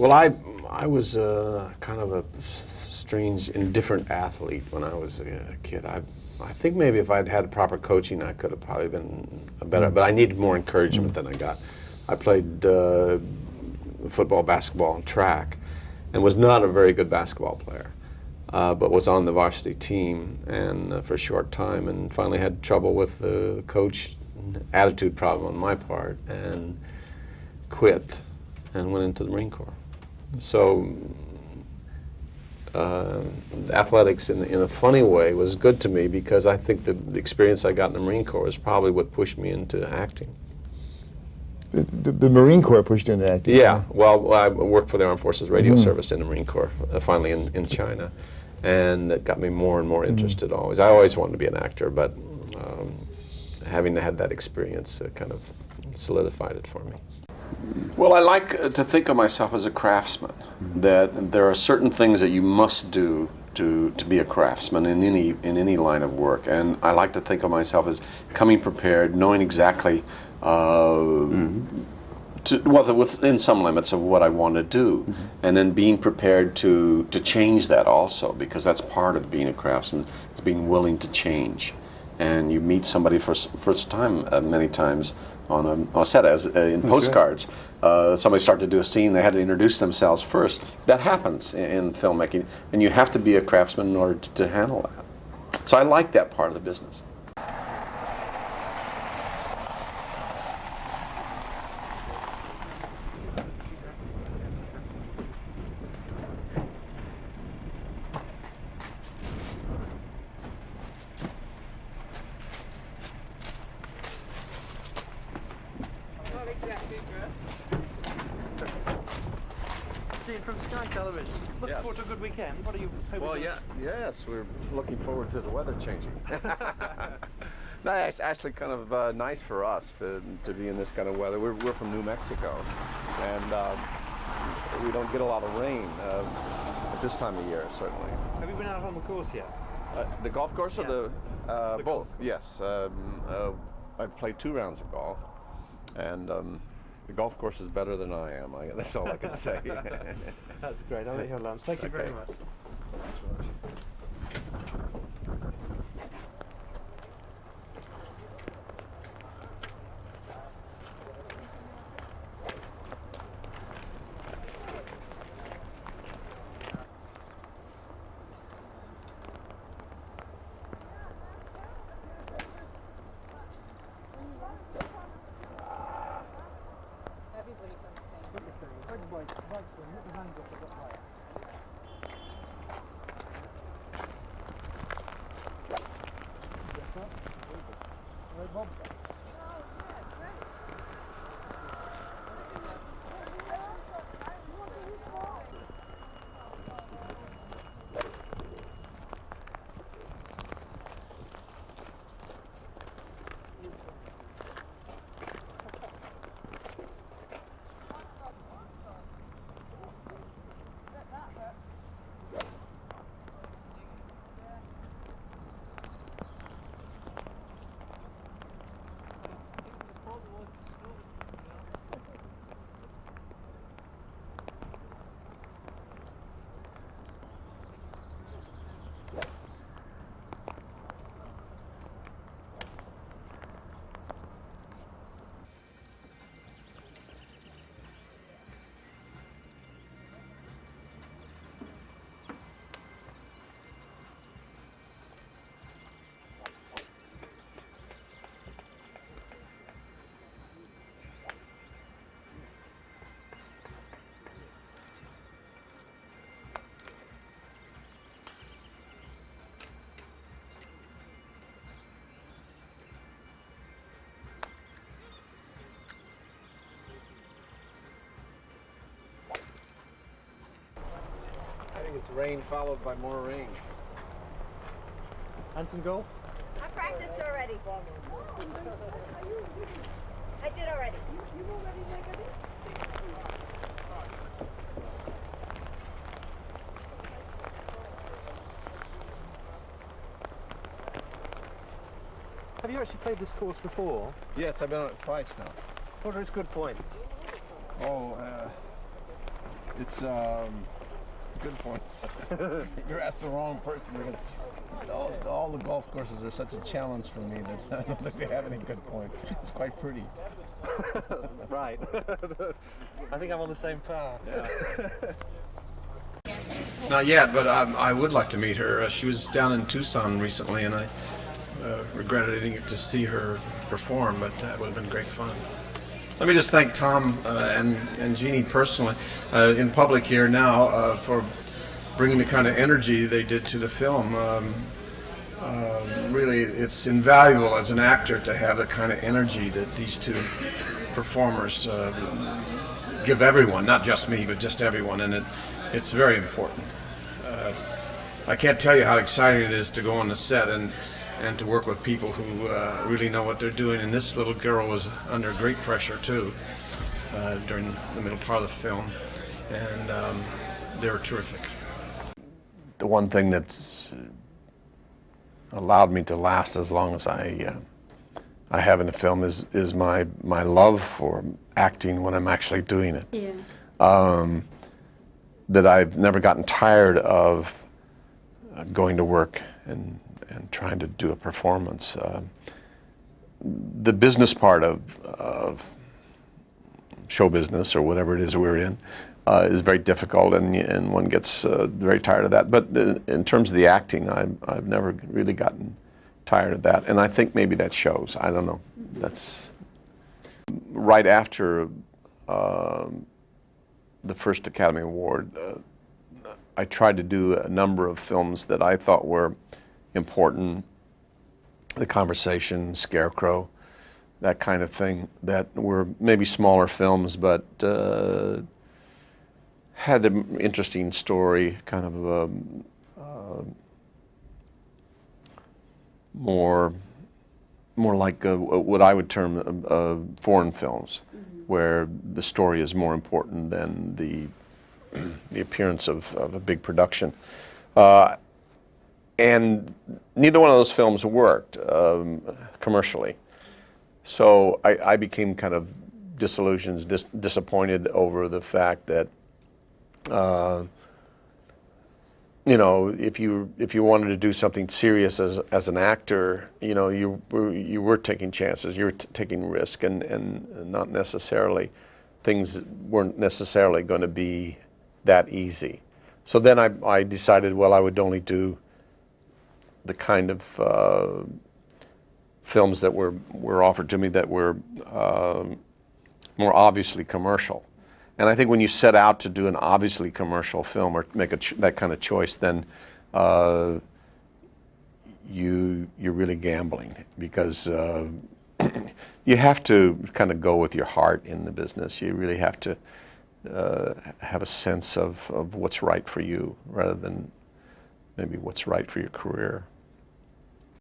Well, I was kind of a strange, indifferent athlete when I was a kid. I think maybe if I'd had proper coaching, I could have probably been better. But I needed more encouragement than I got. I played football, basketball, and track, and was not a very good basketball player. But was on the varsity team and for a short time, and finally had trouble with the coach, attitude problem on my part, and quit and went into the Marine Corps. So athletics in a funny way was good to me, because I think the experience I got in the Marine Corps is probably what pushed me into acting. The Marine Corps pushed you into acting? Yeah, well, I worked for the Armed Forces Radio Service in the Marine Corps, finally in China, and it got me more and more interested always. I always wanted to be an actor, but having had that experience kind of solidified it for me. Well, I like to think of myself as a craftsman, that there are certain things that you must do to be a craftsman in any line of work, and I like to think of myself as coming prepared, knowing exactly within some limits of what I want to do, and then being prepared to change that also, because that's part of being a craftsman. It's being willing to change, and you meet somebody for first time many times on a set, as in postcards. Somebody started to do a scene, they had to introduce themselves first. That happens in filmmaking, and you have to be a craftsman in order to handle that. So I like that part of the business. From Sky Television. Looking forward to a good weekend. What are you hoping? Well, yes, we're looking forward to the weather changing. No, it's actually kind of nice for us to be in this kind of weather. We're from New Mexico, and we don't get a lot of rain at this time of year, certainly. Have you been out on the course yet? The golf course or the both? Yes. I've played 2 rounds of golf, and the golf course is better than I am. That's all I can say. That's great. I'll let you have lunch. Thank you very much. It's rain followed by more rain. And some golf? I practiced already. I did already. You already make it? Have you actually played this course before? Yes, I've been on it twice now. What are its good points? Oh, It's good points. You're asked the wrong person because all the golf courses are such a challenge for me that I don't think they have any good points. It's quite pretty. Right. I think I'm on the same path. Not yet, but I would like to meet her. She was down in Tucson recently, and I regretted I didn't get to see her perform, but that would have been great fun. Let me just thank Tom and Jeannie personally, in public here now, for bringing the kind of energy they did to the film. Really, it's invaluable as an actor to have the kind of energy that these two performers give everyone, not just me, but just everyone, and it's very important. I can't tell you how exciting it is to go on the set and to work with people who really know what they're doing. And this little girl was under great pressure too during the middle part of the film, and they were terrific. The one thing that's allowed me to last as long as I have in a film is my love for acting when I'm actually doing it. Yeah. That I've never gotten tired of going to work and trying to do a performance. The business part of show business, or whatever it is we're in, is very difficult, and one gets very tired of that. But in terms of the acting, I've never really gotten tired of that, and I think maybe that shows. I don't know. That's right after the first Academy Award. I tried to do a number of films that I thought were important. The Conversation, Scarecrow, that kind of thing, that were maybe smaller films, but had an interesting story, kind of more like what I would term foreign films, where the story is more important than the appearance of a big production. And neither one of those films worked commercially. So I became kind of disillusioned, disappointed over the fact that, you know, if you wanted to do something serious as an actor, you know, you were taking chances, you were taking risk, and not necessarily, things weren't necessarily going to be that easy. So then I decided, well, I would only do the kind of films that were offered to me that were more obviously commercial. And I think when you set out to do an obviously commercial film or make that kind of choice, then you're really gambling, because you have to kind of go with your heart in the business. You really have to have a sense of what's right for you, rather than maybe what's right for your career.